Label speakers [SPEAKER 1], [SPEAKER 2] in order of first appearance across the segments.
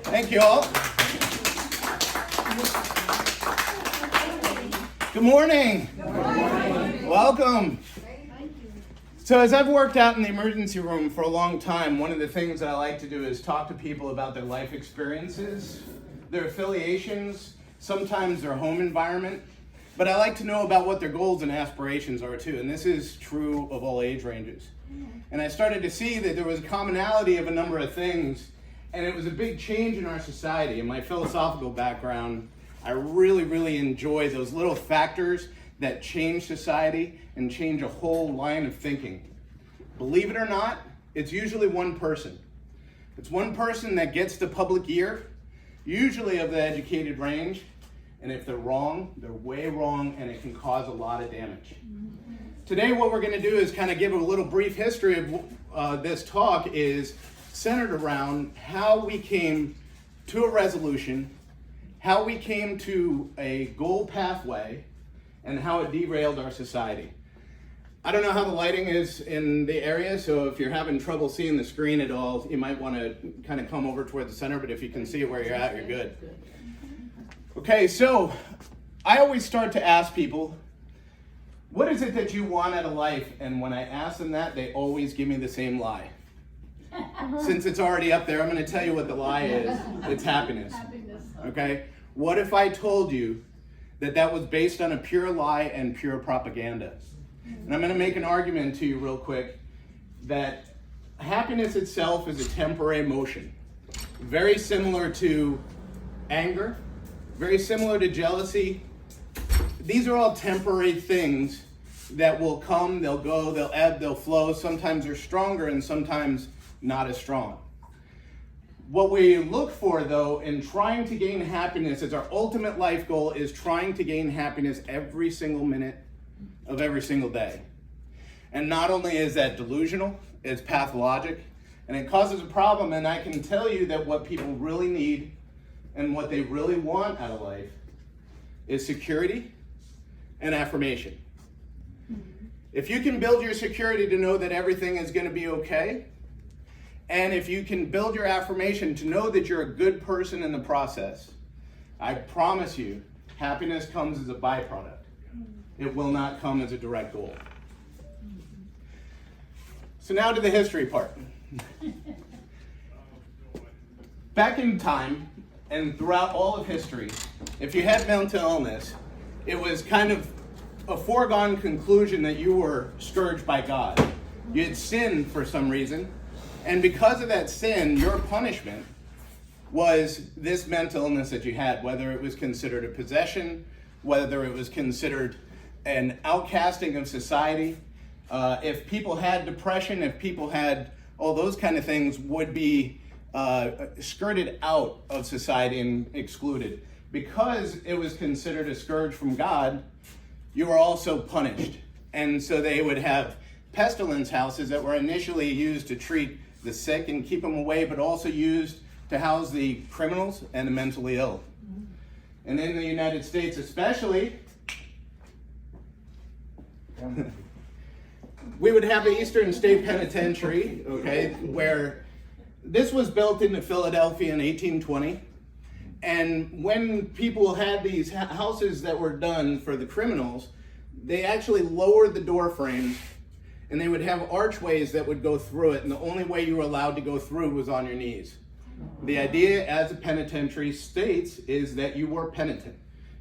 [SPEAKER 1] Thank you all. Good morning.
[SPEAKER 2] Good morning.
[SPEAKER 1] Welcome. So as I've worked out in the emergency room for a long time, one of the things that I like to do is talk to people about their life experiences, their affiliations, sometimes their home environment, but I like to know about what their goals and aspirations are too, and this is true of all age ranges. And I started to see that there was a commonality of a number of things, and it was a big change in our society. In my philosophical background, I really enjoy those little factors that change society and change a whole line of thinking. Believe it or not, it's usually one person. It's one person that gets the public ear, usually of the educated range, and if they're wrong, they're way wrong, and it can cause a lot of damage. Today what we're going to do is kind of give a little brief history of this talk is centered around how we came to a resolution, how we came to a goal pathway, and how it derailed our society. I don't know how the lighting is in the area, so if you're having trouble seeing the screen at all, you might want to kind of come over toward the center, but if you can see it where you're at, you're good. Okay, so I always start to ask people, what is it that you want out of life? And when I ask them that, they always give me the same lie. Since it's already up there, I'm going to tell you what the lie is. It's happiness. Okay? What if I told you that that was based on a pure lie and pure propaganda? And I'm going to make an argument to you real quick that happiness itself is a temporary emotion. Very similar to anger, very similar to jealousy. These are all temporary things that will come, they'll go, they'll ebb, they'll flow. Sometimes they're stronger and sometimes not as strong. What we look for, though, in trying to gain happiness is our ultimate life goal is trying to gain happiness every single minute of every single day. And not only is that delusional, it's pathologic, and it causes a problem. And I can tell you that what people really need and what they really want out of life is security and affirmation. If you can build your security to know that everything is going to be okay, and if you can build your affirmation to know that you're a good person in the process, I promise you, happiness comes as a byproduct. It will not come as a direct goal. So now to the history part. Back in time, and throughout all of history, if you had mental illness, it was kind of a foregone conclusion that you were scourged by God. You had sinned for some reason, and because of that sin, your punishment was this mental illness that you had, whether it was considered a possession, whether it was considered an outcasting of society. If people had depression, if people had all those kind of things, would be skirted out of society and excluded. Because it was considered a scourge from God, you were also punished. And so they would have pestilence houses that were initially used to treat the sick and keep them away, but also used to house the criminals and the mentally ill. And in the United States especially, we would have the Eastern State Penitentiary, okay, where this was built into Philadelphia in 1820. And when people had these houses that were done for the criminals, they actually lowered the door frames and they would have archways that would go through it, and the only way you were allowed to go through was on your knees. The idea, as a penitentiary states, is that you were penitent.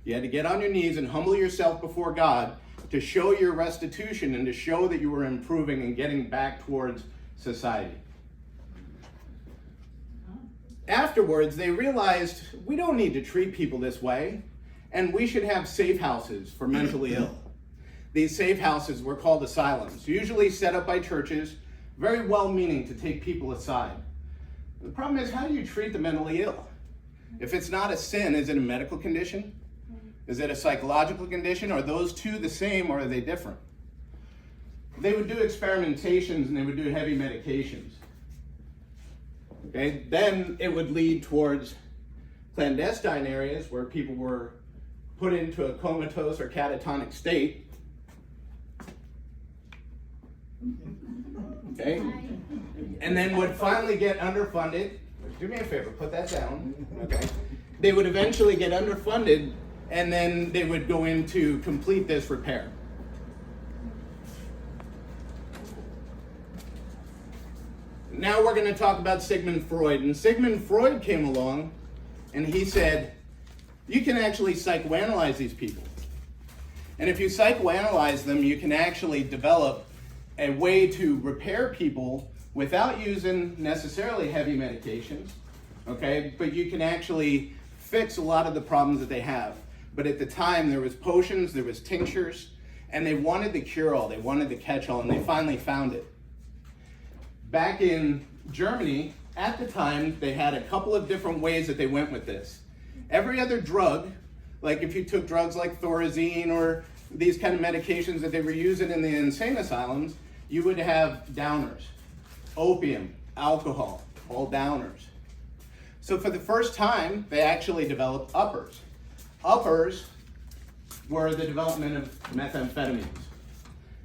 [SPEAKER 1] You had to get on your knees and humble yourself before God to show your restitution and to show that you were improving and getting back towards society. Afterwards, they realized we don't need to treat people this way, and we should have safe houses for mentally ill. These safe houses were called asylums, usually set up by churches, very well-meaning to take people aside. The problem is, how do you treat the mentally ill? If it's not a sin, is it a medical condition? Is it a psychological condition? Are those two the same, or are they different? They would do experimentations and they would do heavy medications. Okay, then it would lead towards clandestine areas where people were put into a comatose or catatonic state. Okay, and then would finally get underfunded do me a favor, put that down, okay? They would eventually get underfunded, and then they would go in to complete this repair. Now we're going to talk about Sigmund Freud. And Sigmund Freud came along, and he said, you can actually psychoanalyze these people. And if you psychoanalyze them, you can actually develop a way to repair people without using necessarily heavy medications, okay? But you can actually fix a lot of the problems that they have. But at the time, there was potions, there was tinctures, and they wanted the cure-all, they wanted the catch-all, and they finally found it. Back in Germany, at the time, they had a couple of different ways that they went with this. Every other drug, like if you took drugs like Thorazine or these kind of medications that they were using in the insane asylums, you would have downers. Opium, alcohol, all downers. So for the first time, they actually developed uppers. Uppers were the development of methamphetamines.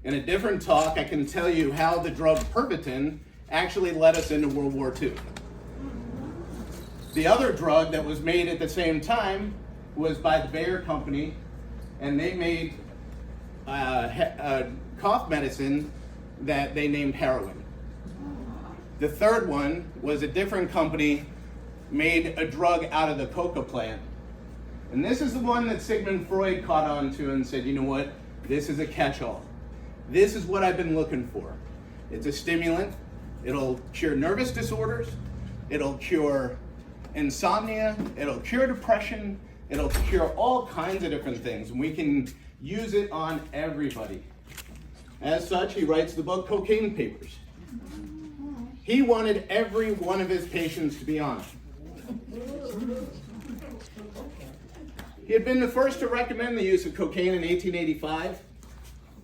[SPEAKER 1] In a different talk, I can tell you how the drug Perpetual actually led us into World War II. The other drug that was made at the same time was by the Bayer Company, and they made a cough medicine that they named heroin. The third one was a different company made a drug out of the coca plant. And this is the one that Sigmund Freud caught on to and said, you know what, this is a catch-all. This is what I've been looking for. It's a stimulant. It'll cure nervous disorders. It'll cure insomnia. It'll cure depression. It'll cure all kinds of different things. And we can use it on everybody. As such, he writes the book Cocaine Papers. He wanted every one of his patients to be on it. He had been the first to recommend the use of cocaine in 1885.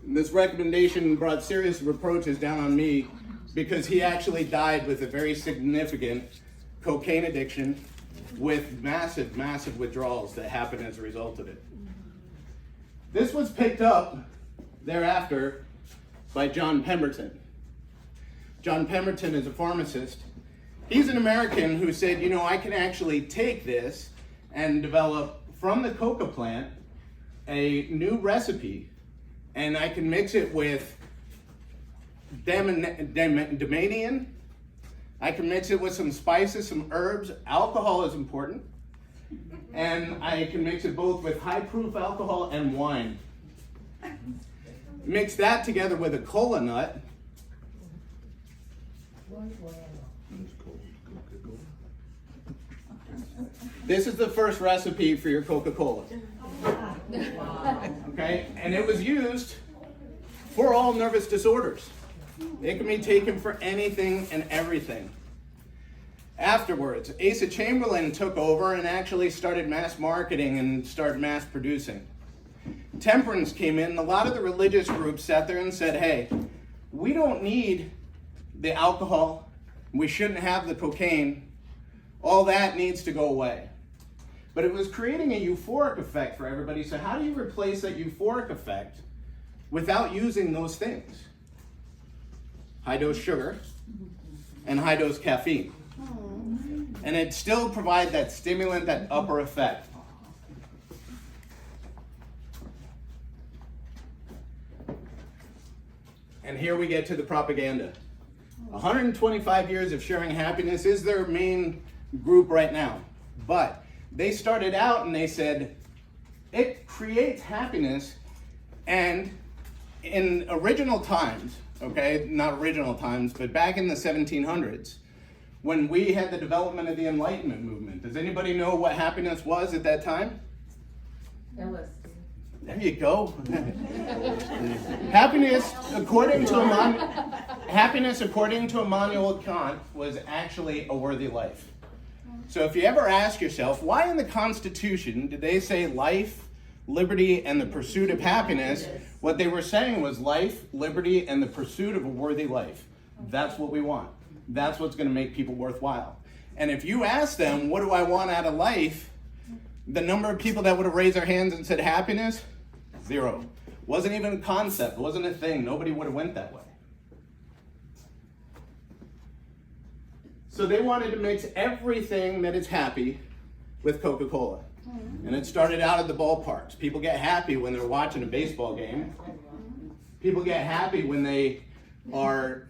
[SPEAKER 1] This recommendation brought serious reproaches down on me because he actually died with a very significant cocaine addiction with massive, massive withdrawals that happened as a result of it. This was picked up thereafter by John Pemberton. John Pemberton is a pharmacist. He's an American who said, you know, I can actually take this and develop from the coca plant a new recipe, and I can mix it with Damanian. I can mix it with some spices, some herbs. Alcohol is important. And I can mix it both with high proof alcohol and wine. Mix that together with a cola nut. This is the first recipe for your Coca-Cola. Okay, and it was used for all nervous disorders. It can be taken for anything and everything. Afterwards, Asa Chamberlain took over and actually started mass marketing and started mass producing. Temperance came in, and a lot of the religious groups sat there and said, hey, we don't need the alcohol, we shouldn't have the cocaine, all that needs to go away. But it was creating a euphoric effect for everybody, so how do you replace that euphoric effect without using those things? High dose sugar and high dose caffeine. And it still provides that stimulant, that upper effect. And here we get to the propaganda. 125 years of sharing happiness is their main group right now. But they started out and they said, it creates happiness, and in original times, okay, not original times, but back in the 1700s, when we had the development of the Enlightenment movement, does anybody know what happiness was at that time?
[SPEAKER 2] LSD.
[SPEAKER 1] There you go. Happiness, according to Immanuel Kant, was actually a worthy life. So if you ever ask yourself, why in the Constitution did they say life, liberty, and the pursuit of happiness? What they were saying was life, liberty, and the pursuit of a worthy life. That's what we want. That's what's going to make people worthwhile. And if you ask them, what do I want out of life? The number of people that would have raised their hands and said happiness, 0. Wasn't even a concept. Wasn't a thing. Nobody would have went that way. So they wanted to mix everything that is happy with Coca-Cola. And it started out at the ballparks. People get happy when they're watching a baseball game. People get happy when they are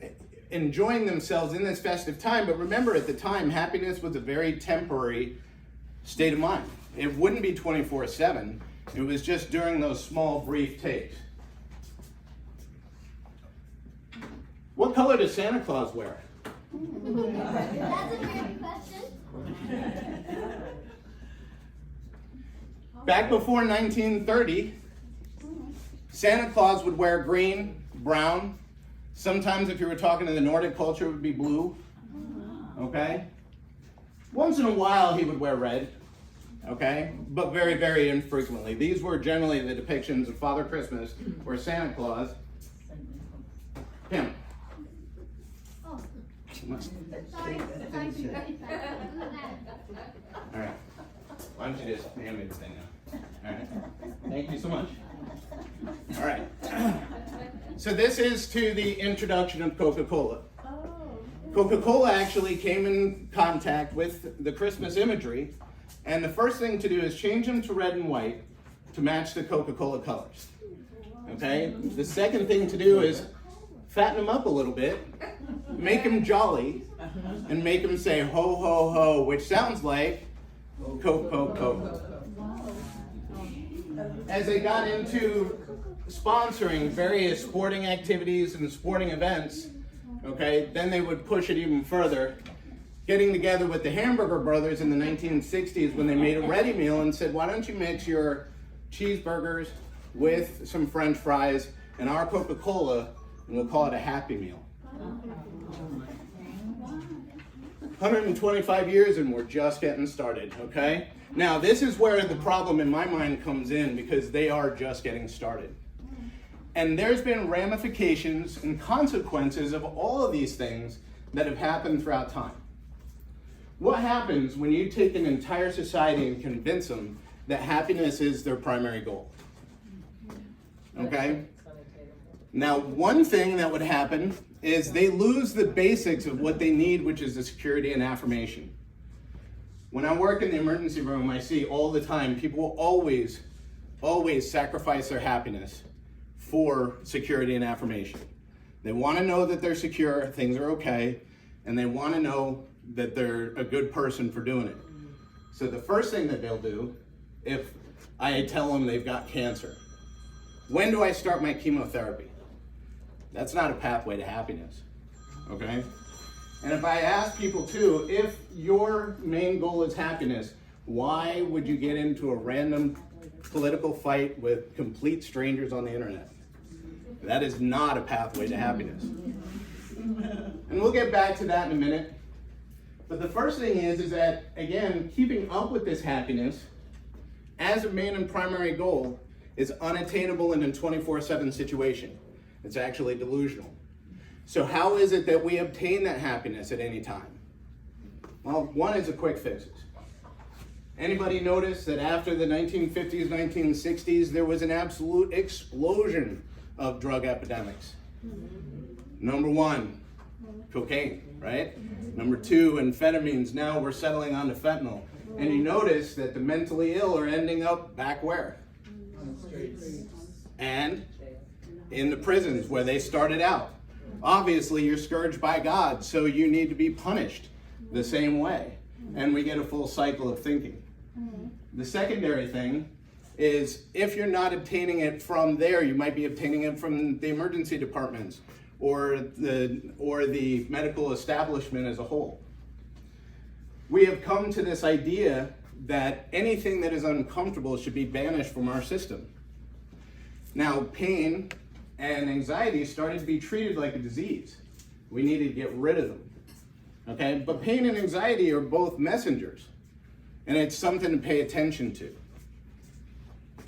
[SPEAKER 1] enjoying themselves in this festive time. But remember, at the time, happiness was a very temporary state of mind. It wouldn't be 24/7. It was just during those small, brief takes. What color does Santa Claus wear?
[SPEAKER 3] That's a great question.
[SPEAKER 1] Back before 1930, Santa Claus would wear green, brown. Sometimes if you were talking to the Nordic culture, it would be blue. Okay? Once in a while, he would wear red. Okay? But very, very infrequently. These were generally the depictions of Father Christmas or Santa Claus. Pam.
[SPEAKER 3] Oh,
[SPEAKER 1] Come on.
[SPEAKER 3] sorry.
[SPEAKER 1] All right. Why don't you just hand me the thing now? All right. Thank you so much. All right. So this is to the introduction of Coca-Cola. Coca-Cola actually came in contact with the Christmas imagery, and the first thing to do is change them to red and white to match the Coca-Cola colors. Okay? The second thing to do is fatten them up a little bit, make them jolly, and make them say ho, ho, ho, which sounds like Coke, Coke, Coke. As they got into sponsoring various sporting activities and sporting events, okay, then they would push it even further, getting together with the Hamburger Brothers in the 1960s when they made a ready meal and said, why don't you mix your cheeseburgers with some French fries and our Coca-Cola, and we'll call it a Happy Meal. 125 years and we're just getting started, okay? Now, this is where the problem in my mind comes in, because they are just getting started. And there's been ramifications and consequences of all of these things that have happened throughout time. What happens when you take an entire society and convince them that happiness is their primary goal? Okay? Now, one thing that would happen is they lose the basics of what they need, which is the security and affirmation. When I work in the emergency room, I see all the time people will always sacrifice their happiness for security and affirmation. They want to know that they're secure, things are okay, and they want to know that they're a good person for doing it. So the first thing that they'll do, if I tell them they've got cancer, when do I start my chemotherapy? That's not a pathway to happiness, okay? And if I ask people too, if your main goal is happiness, why would you get into a random political fight with complete strangers on the internet? That is not a pathway to happiness. And we'll get back to that in a minute. But the first thing is that, again, keeping up with this happiness as a main and primary goal is unattainable in a 24/7 situation. It's actually delusional. So how is it that we obtain that happiness at any time? Well, one is the quick fixes. Anybody notice that after the 1950s, 1960s, there was an absolute explosion of drug epidemics? Number one, cocaine, right? Number two, amphetamines. Now we're settling on to fentanyl. And you notice that the mentally ill are ending up back where? On the streets. And in the prisons where they started out. Obviously, you're scourged by God, so you need to be punished the same way. And we get a full cycle of thinking. The secondary thing is, if you're not obtaining it from there, you might be obtaining it from the emergency departments or the medical establishment as a whole. We have come to this idea that anything that is uncomfortable should be banished from our system. Now, pain and anxiety started to be treated like a disease. We needed to get rid of them. Okay? But pain and anxiety are both messengers. And it's something to pay attention to.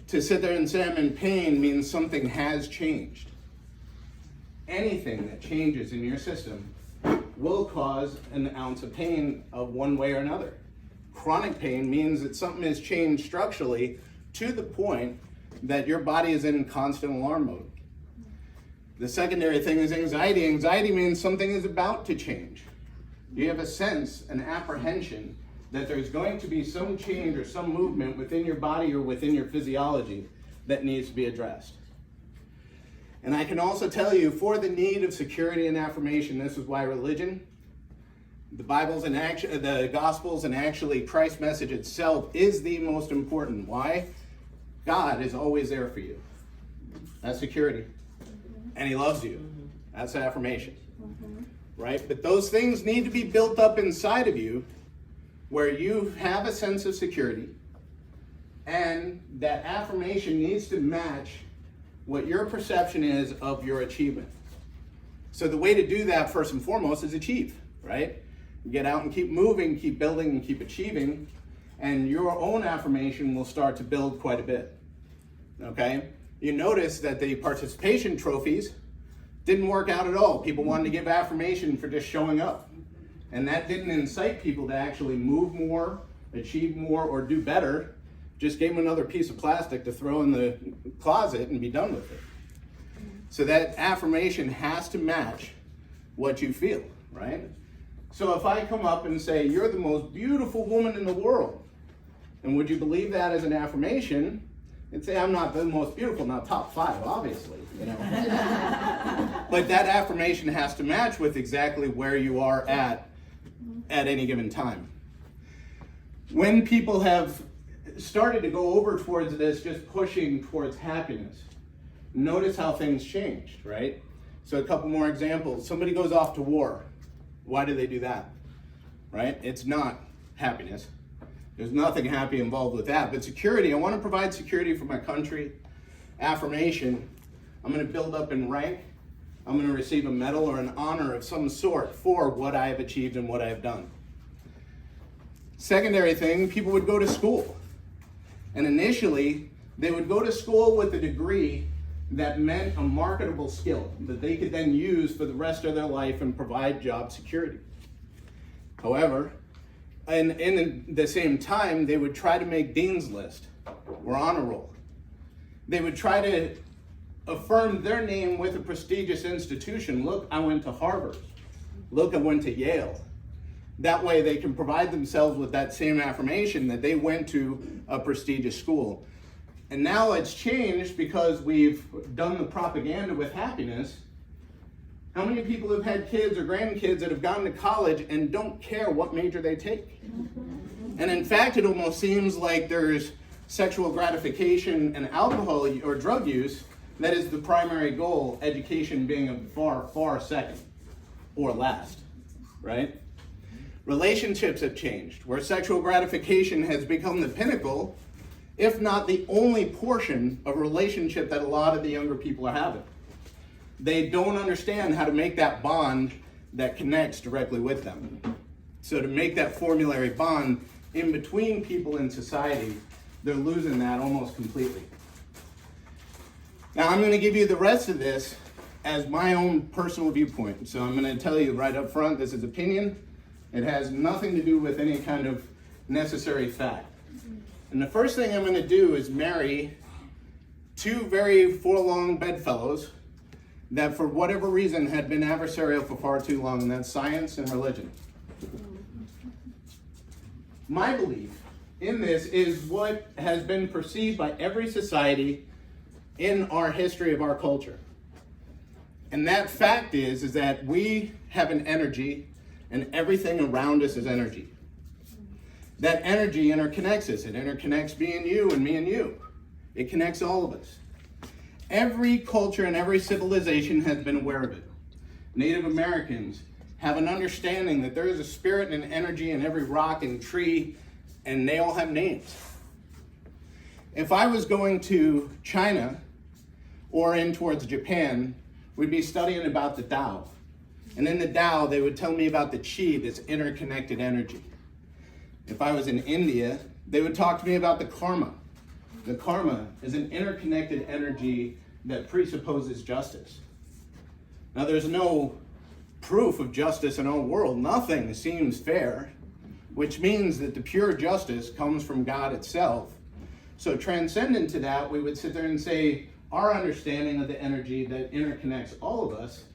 [SPEAKER 1] To sit there and say I'm in pain means something has changed. Anything that changes in your system will cause an ounce of pain of one way or another. Chronic pain means that something has changed structurally to the point that your body is in constant alarm mode. The secondary thing is anxiety. Anxiety means something is about to change. You have a sense, an apprehension that there's going to be some change or some movement within your body or within your physiology that needs to be addressed. And I can also tell you, for the need of security and affirmation, this is why religion, the Bible's and the Gospels, and actually Christ's message itself is the most important. Why? God is always there for you. That's security. And he loves you. That's affirmation. Right? But those things need to be built up inside of you where you have a sense of security, and that affirmation needs to match what your perception is of your achievement. So the way to do that, first and foremost, is achieve, right? Get out and keep moving, keep building, and keep achieving, and your own affirmation will start to build quite a bit, okay? You notice that the participation trophies didn't work out at all. People wanted to give affirmation for just showing up, and that didn't incite people to actually move more, achieve more, or do better. Just gave them another piece of plastic to throw in the closet and be done with it. So that affirmation has to match what you feel, right? So if I come up and say, you're the most beautiful woman in the world, and would you believe that as an affirmation? And say, I'm not the most beautiful, not top 5, obviously, you know. But that affirmation has to match with exactly where you are at any given time. When people have started to go over towards this, just pushing towards happiness, notice how things changed, right? So a couple more examples. Somebody goes off to war. Why do they do that? Right? It's not happiness. There's nothing happy involved with that. But security, I want to provide security for my country. Affirmation, I'm going to build up in rank. I'm going to receive a medal or an honor of some sort for what I have achieved and what I have done. Secondary thing, people would go to school. And initially, they would go to school with a degree that meant a marketable skill that they could then use for the rest of their life and provide job security. However, and in the same time, they would try to make Dean's List or honor roll. They would try to affirm their name with a prestigious institution. Look, I went to Harvard. Look, I went to Yale. That way they can provide themselves with that same affirmation that they went to a prestigious school. And now it's changed because we've done the propaganda with happiness. How many people have had kids or grandkids that have gone to college and don't care what major they take? And in fact, it almost seems like there's sexual gratification and alcohol or drug use that is the primary goal, education being a far, far second or last, right? Relationships have changed, where sexual gratification has become the pinnacle, if not the only portion of a relationship that a lot of the younger people are having. They don't understand how to make that bond that connects directly with them. So to make that formulary bond in between people in society, they're losing that almost completely. Now I'm going to give you the rest of this as my own personal viewpoint. So I'm going to tell you right up front, this is opinion. It has nothing to do with any kind of necessary fact. And the first thing I'm going to do is marry two very forlorn bedfellows that for whatever reason had been adversarial for far too long, and that's science and religion. My belief in this is what has been perceived by every society in our history of our culture. And that fact is that we have an energy, and everything around us is energy. That energy interconnects us. It interconnects me and you and me and you. It connects all of us. Every culture and every civilization has been aware of it. Native Americans have an understanding that there is a spirit and an energy in every rock and tree, and they all have names. If I was going to China or in towards Japan, we'd be studying about the Tao. And in the Tao, they would tell me about the Qi, this interconnected energy. If I was in India, they would talk to me about the karma. The karma is an interconnected energy that presupposes justice. Now, there's no proof of justice in our world. Nothing seems fair, which means that the pure justice comes from God itself. So transcendent to that, we would sit there and say, our understanding of the energy that interconnects all of us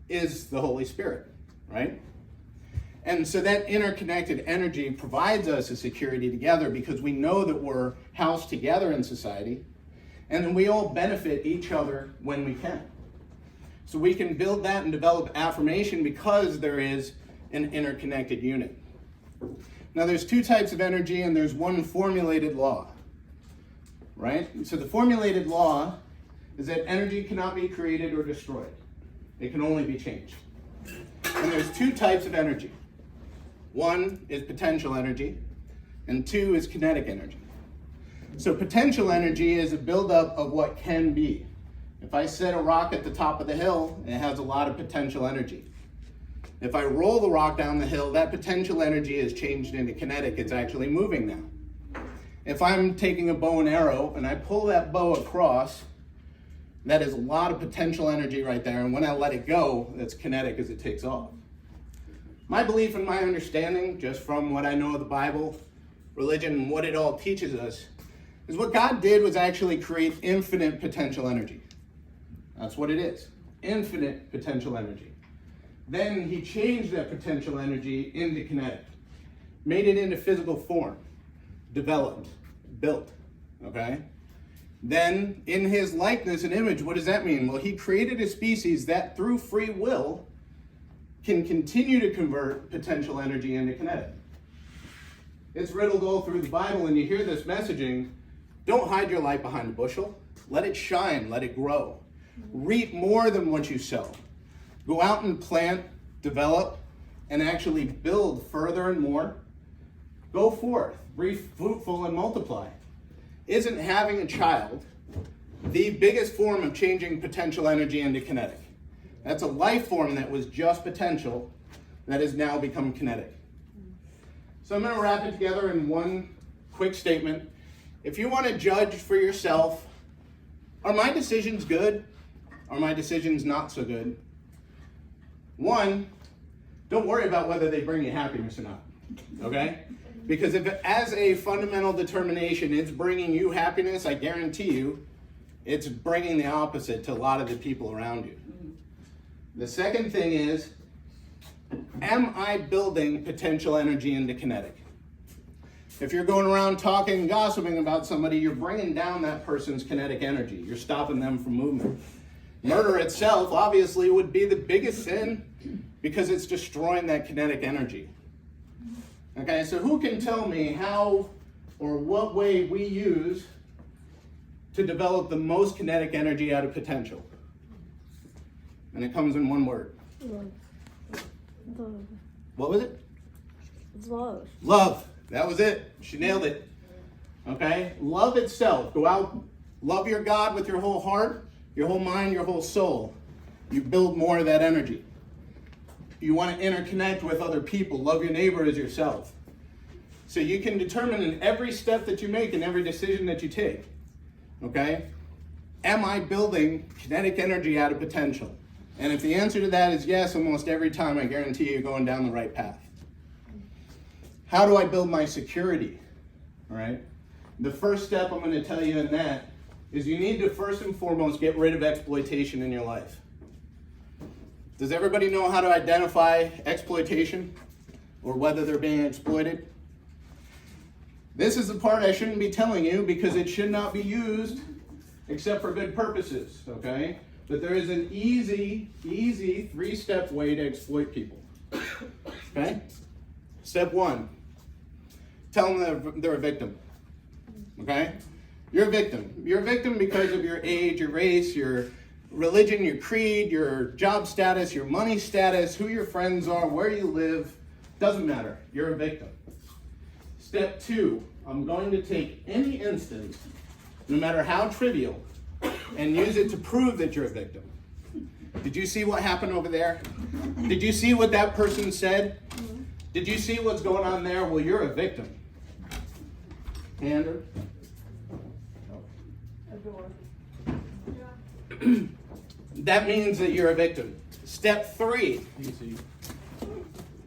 [SPEAKER 1] is the Holy Spirit, right? And so that interconnected energy provides us a security together because we know that we're housed together in society, and then we all benefit each other when we can. So we can build that and develop affirmation because there is an interconnected unit. Now there's two types of energy and there's one formulated law, right? So the formulated law is that energy cannot be created or destroyed. It can only be changed. And there's two types of energy. One is potential energy, and two is kinetic energy. So potential energy is a buildup of what can be. If I set a rock at the top of the hill, it has a lot of potential energy. If I roll the rock down the hill, that potential energy is changed into kinetic. It's actually moving now. If I'm taking a bow and arrow and I pull that bow across, that is a lot of potential energy right there. And when I let it go, that's kinetic as it takes off. My belief and my understanding, just from what I know of the Bible, religion, and what it all teaches us, is what God did was actually create infinite potential energy. That's what it is. Infinite potential energy. Then he changed that potential energy into kinetic, made it into physical form, developed, built, okay? Then in his likeness and image, what does that mean? Well, he created a species that through free will can continue to convert potential energy into kinetic. It's riddled all through the Bible, and you hear this messaging: don't hide your light behind a bushel. Let it shine, let it grow. Reap more than what you sow. Go out and plant, develop, and actually build further and more. Go forth, be fruitful and multiply. Isn't having a child the biggest form of changing potential energy into kinetic? That's a life form that was just potential that has now become kinetic. So I'm going to wrap it together in one quick statement. If you want to judge for yourself, are my decisions good? Are my decisions not so good? One, don't worry about whether they bring you happiness or not, okay? Because if as a fundamental determination it's bringing you happiness, I guarantee you it's bringing the opposite to a lot of the people around you. The second thing is, am I building potential energy into kinetic? If you're going around talking, gossiping about somebody, you're bringing down that person's kinetic energy. You're stopping them from movement. Murder itself, obviously, would be the biggest sin because it's destroying that kinetic energy. Okay, so who can tell me how or what way we use to develop the most kinetic energy out of potential? And it comes in one word.
[SPEAKER 4] Love.
[SPEAKER 1] What was it?
[SPEAKER 4] It's love.
[SPEAKER 1] Love. That was it. She nailed it. Okay? Love itself. Go out, love your God with your whole heart, your whole mind, your whole soul. You build more of that energy. You want to interconnect with other people. Love your neighbor as yourself. So you can determine in every step that you make and every decision that you take, okay, am I building kinetic energy out of potential? And if the answer to that is yes, almost every time, I guarantee you're going down the right path. How do I build my security? All right. The first step I'm going to tell you in that is you need to first and foremost get rid of exploitation in your life. Does everybody know how to identify exploitation or whether they're being exploited? This is the part I shouldn't be telling you because it should not be used except for good purposes, okay? But there is an easy 3-step way to exploit people, okay? Step 1, tell them they're a victim, okay? You're a victim. You're a victim because of your age, your race, your religion, your creed, your job status, your money status, who your friends are, where you live. Doesn't matter. You're a victim. Step 2, I'm going to take any instance, no matter how trivial, and use it to prove that you're a victim. Did you see what happened over there? Did you see what that person said? Did you see what's going on there? Well, you're a victim. Andrew? That means that you're a victim. Step 3.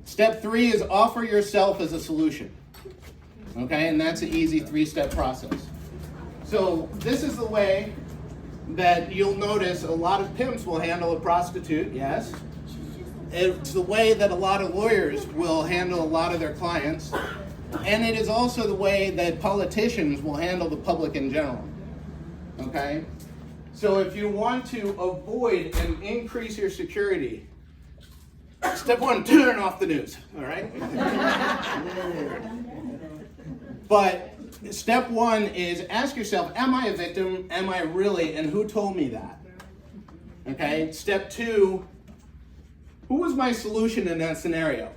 [SPEAKER 1] Step 3 is offer yourself as a solution. Okay, and that's an easy 3-step process. So this is the way that you'll notice a lot of pimps will handle a prostitute, yes? It's the way that a lot of lawyers will handle a lot of their clients, and it is also the way that politicians will handle the public in general. Okay? So if you want to avoid and increase your security, step one, turn off the news, all right? But step one is ask yourself, am I a victim? Am I really? And who told me that? Okay? Step two, who was my solution in that scenario?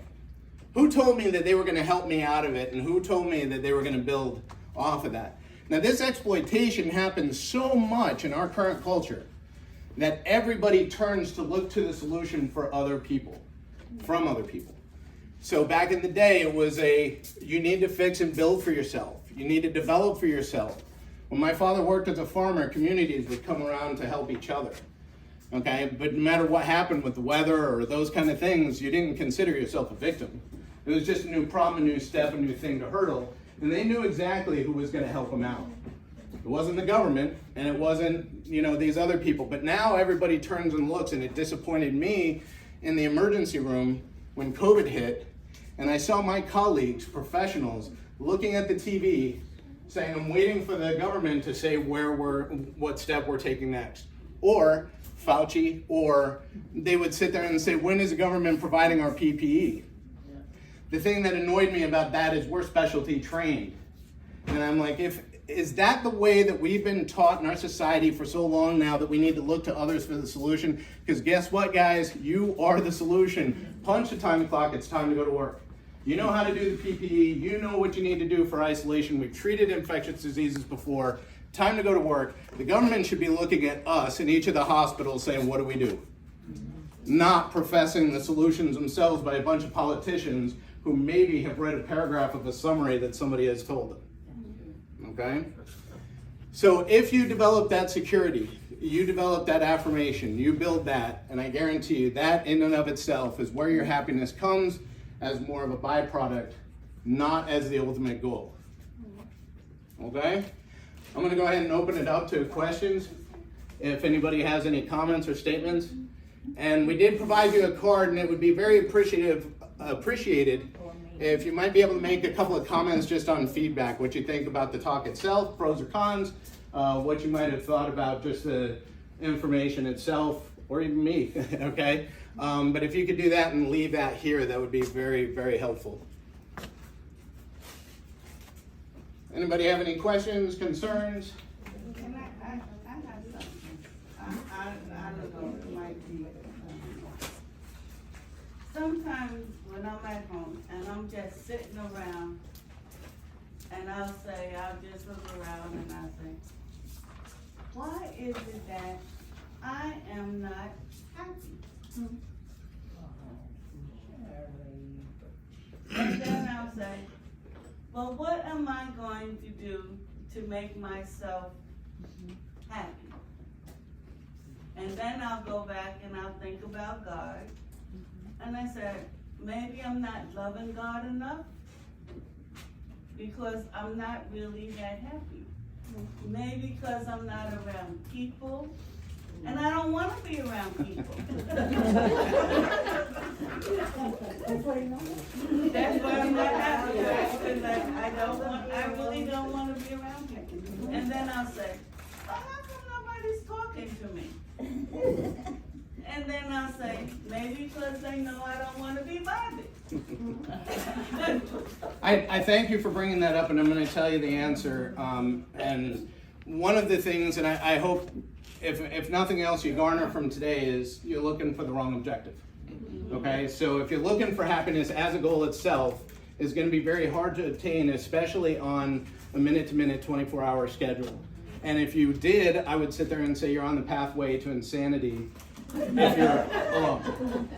[SPEAKER 1] Who told me that they were going to help me out of it, and who told me that they were going to build off of that? Now, this exploitation happens so much in our current culture that everybody turns to look to the solution for other people, from other people. So back in the day, it was you need to fix and build for yourself. You need to develop for yourself. When my father worked as a farmer, communities would come around to help each other. Okay, but no matter what happened with the weather or those kind of things, you didn't consider yourself a victim. It was just a new problem, a new step, a new thing to hurdle, and they knew exactly who was going to help them out. It wasn't the government, and it wasn't, these other people. But now everybody turns and looks, and it disappointed me in the emergency room when COVID hit, and I saw my colleagues, professionals, looking at the TV, saying, I'm waiting for the government to say what step we're taking next. Or Fauci, or they would sit there and say, when is the government providing our PPE? The thing that annoyed me about that is we're specialty trained. And I'm like, is that the way that we've been taught in our society for so long now, that we need to look to others for the solution? Because guess what, guys? You are the solution. Punch the time clock, it's time to go to work. You know how to do the PPE, you know what you need to do for isolation. We've treated infectious diseases before. Time to go to work. The government should be looking at us in each of the hospitals saying, what do we do? Not professing the solutions themselves by a bunch of politicians who maybe have read a paragraph of a summary that somebody has told them. Okay? So if you develop that security, you develop that affirmation, you build that, and I guarantee you that in and of itself is where your happiness comes as more of a byproduct, not as the ultimate goal. Okay? I'm going to go ahead and open it up to questions if anybody has any comments or statements. And we did provide you a card, and it would be very appreciated if you might be able to make a couple of comments just on feedback, what you think about the talk itself, pros or cons, what you might have thought about just the information itself, or even me, okay? But if you could do that and leave that here, that would be very, very helpful. Anybody have any questions, concerns?
[SPEAKER 5] I have something. I don't know, it might be. Sometimes when I'm at home and I'm just sitting around, and I'll just look around and I'll say, why is it that I am not happy? And then I'll say, well, what am I going to do to make myself happy? And then I'll go back and I'll think about God. And I said, maybe I'm not loving God enough because I'm not really that happy. Maybe because I'm not around people, and I don't want to be around people. That's why I'm not happy, because I really don't want to be around people. And then I'll say, well, how come nobody's talking to me? And then I'll say, maybe because they know I don't want to be bothered.
[SPEAKER 1] I thank you for bringing that up, and I'm going to tell you the answer. And one of the things, and I hope, if nothing else, you garner from today is you're looking for the wrong objective. Okay, so if you're looking for happiness as a goal itself, it's going to be very hard to attain, especially on a minute-to-minute, 24-hour schedule. And if you did, I would sit there and say you're on the pathway to insanity if you're alone,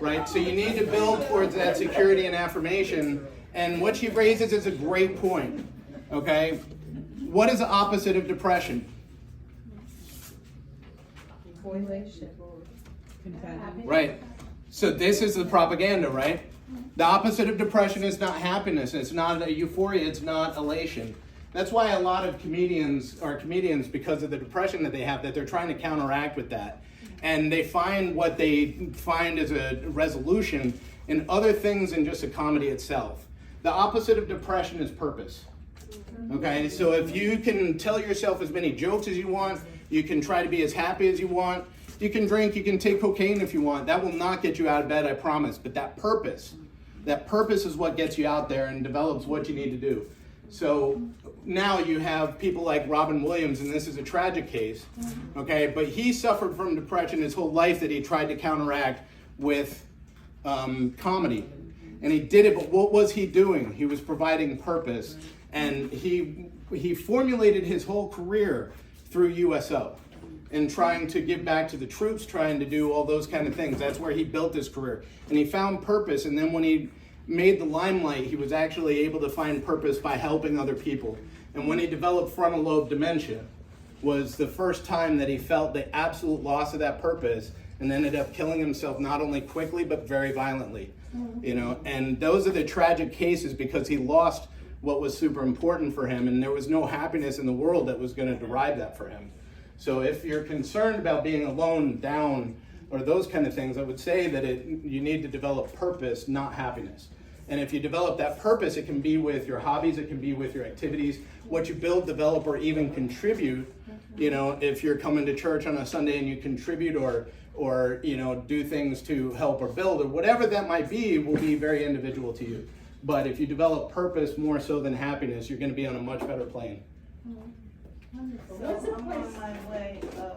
[SPEAKER 1] right? So you need to build towards that security and affirmation. And what she raises is a great point, okay? What is the opposite of depression? Right. So this is the propaganda, right? The opposite of depression is not happiness. It's not a euphoria. It's not elation. That's why a lot of comedians are comedians, because of the depression that they have, that they're trying to counteract with that. and they find what they find as a resolution in other things than just a comedy itself. The opposite of depression is purpose. Okay, so if you can tell yourself as many jokes as you want, you can try to be as happy as you want, you can drink, you can take cocaine if you want, that will not get you out of bed, I promise. But that purpose is what gets you out there and develops what you need to do. So now you have people like Robin Williams, and this is a tragic case, okay, but he suffered from depression his whole life that he tried to counteract with comedy. And he did it, but what was he doing? He was providing purpose. And he formulated his whole career through USO and trying to give back to the troops, trying to do all those kind of things. That's where he built his career. And he found purpose, and then when he made the limelight, he was actually able to find purpose by helping other people. And when he developed frontal lobe dementia, was the first time that he felt the absolute loss of that purpose and ended up killing himself not only quickly but very violently. You know, and those are the tragic cases because he lost what was super important for him, and there was no happiness in the world that was going to derive that for him. So if you're concerned about being alone, down, or those kind of things, I would say that you need to develop purpose, not happiness. And if you develop that purpose, it can be with your hobbies, it can be with your activities, what you build, develop, or even contribute. You know, if you're coming to church on a Sunday and you contribute or you know, do things to help or build, or whatever that might be, will be very individual to you. But if you develop purpose more so than happiness, you're going to be on a much better plane.
[SPEAKER 5] So I'm on my way of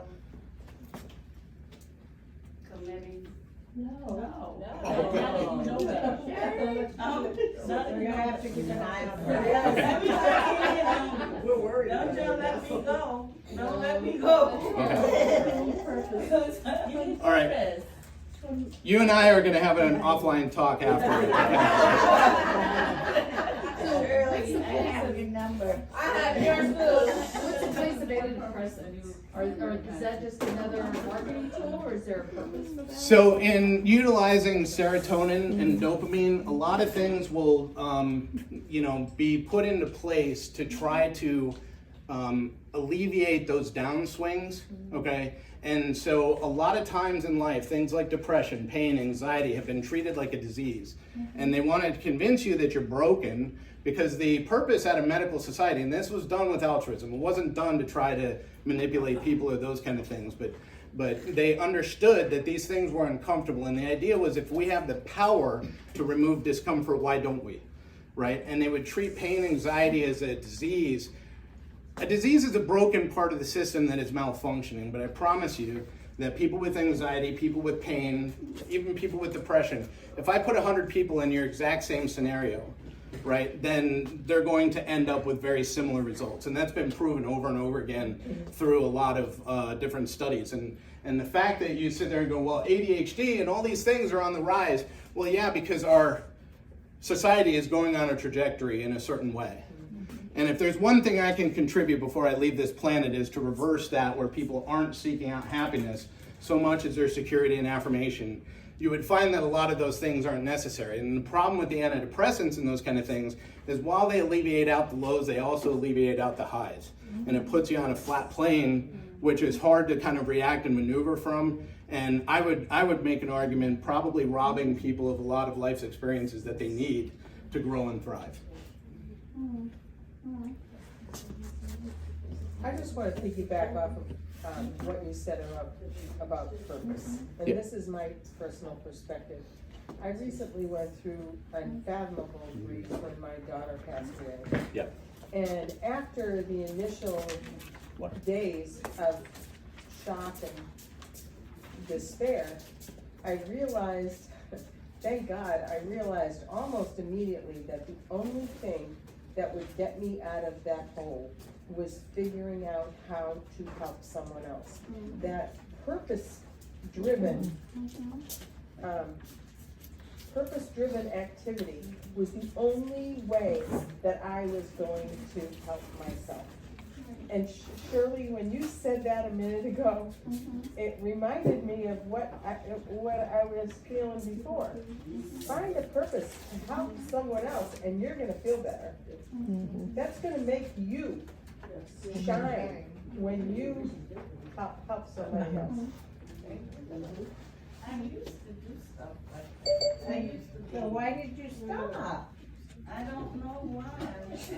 [SPEAKER 5] committing.
[SPEAKER 2] No.
[SPEAKER 6] You're gonna have to keep an eye on her.
[SPEAKER 5] We're worried. Don't you let me go. Don't let me go.
[SPEAKER 1] Okay. All right. You and I are going to have an offline talk afterwards.
[SPEAKER 6] Shirley, I have your number.
[SPEAKER 2] I have yours too. What's the place of antidepressant? Or is that just another marketing tool, or is there a purpose for that?
[SPEAKER 1] So in utilizing serotonin and dopamine, a lot of things will, you know, be put into place to try to alleviate those downswings, okay? And so a lot of times in life, things like depression, pain, anxiety have been treated like a disease. And they want to convince you that you're broken because the purpose at a medical society, and this was done with altruism, it wasn't done to try to manipulate people or those kind of things, but they understood that these things were uncomfortable. And the idea was if we have the power to remove discomfort, why don't we, right? And they would treat pain, anxiety as a disease. A disease is a broken part of the system that is malfunctioning, but I promise you that people with anxiety, people with pain, even people with depression, if I put 100 people in your exact same scenario, right, then they're going to end up with very similar results. And that's been proven over and over again through a lot of different studies. And the fact that you sit there and go, well, ADHD and all these things are on the rise. Well, yeah, because our society is going on a trajectory in a certain way. And if there's one thing I can contribute before I leave this planet is to reverse that, where people aren't seeking out happiness so much as their security and affirmation, you would find that a lot of those things aren't necessary. And the problem with the antidepressants and those kind of things is while they alleviate out the lows, they also alleviate out the highs. And it puts you on a flat plane, which is hard to kind of react and maneuver from. And I would make an argument probably robbing people of a lot of life's experiences that they need to grow and thrive.
[SPEAKER 6] I just want to piggyback off of what you said about purpose. And
[SPEAKER 1] Yeah.
[SPEAKER 6] this is my personal perspective. I recently went through unfathomable grief when my daughter passed away.
[SPEAKER 1] Yeah.
[SPEAKER 6] And after the initial days of shock and despair, I realized, thank God, I realized almost immediately that the only thing that would get me out of that hole was figuring out how to help someone else. That purpose-driven activity was the only way that I was going to help myself. And Shirley, when you said that a minute ago, it reminded me of what I was feeling before. Find a purpose to help someone else, and you're gonna feel better. That's gonna make you shine when you help somebody else.
[SPEAKER 5] I used to do stuff like that. I used to be.
[SPEAKER 6] So why did you stop?
[SPEAKER 5] I don't know why. I used to.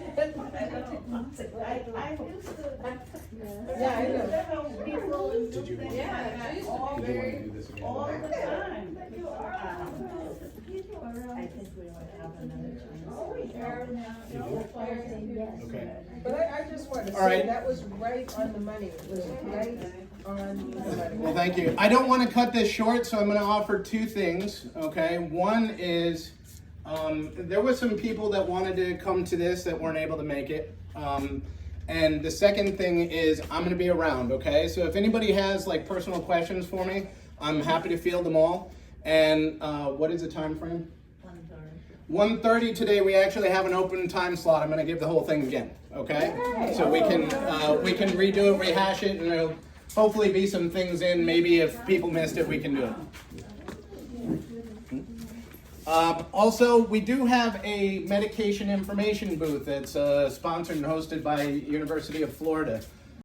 [SPEAKER 6] Yeah, I know.
[SPEAKER 5] Help people and do things like
[SPEAKER 2] Yeah,
[SPEAKER 5] that
[SPEAKER 2] she's
[SPEAKER 5] all
[SPEAKER 1] Did you want to do this again?
[SPEAKER 5] all the time.
[SPEAKER 7] I think we would have another chance.
[SPEAKER 1] Okay.
[SPEAKER 6] But I just want to
[SPEAKER 1] All
[SPEAKER 6] say,
[SPEAKER 1] right.
[SPEAKER 6] that was right on the money. It was right on the money.
[SPEAKER 1] Well, thank you. I don't want to cut this short, so I'm going to offer two things. Okay. One is there were some people that wanted to come to this that weren't able to make it. And the second thing is I'm going to be around. Okay. So if anybody has like personal questions for me, I'm happy to field them all. And what is the time frame? 1:30 today. We actually have an open time slot. I'm going to give the whole thing again. Okay. So we can redo it, rehash it, and there'll hopefully be some things in. Maybe if people missed it, we can do it. Also, we do have a medication information booth that's sponsored and hosted by University of Florida.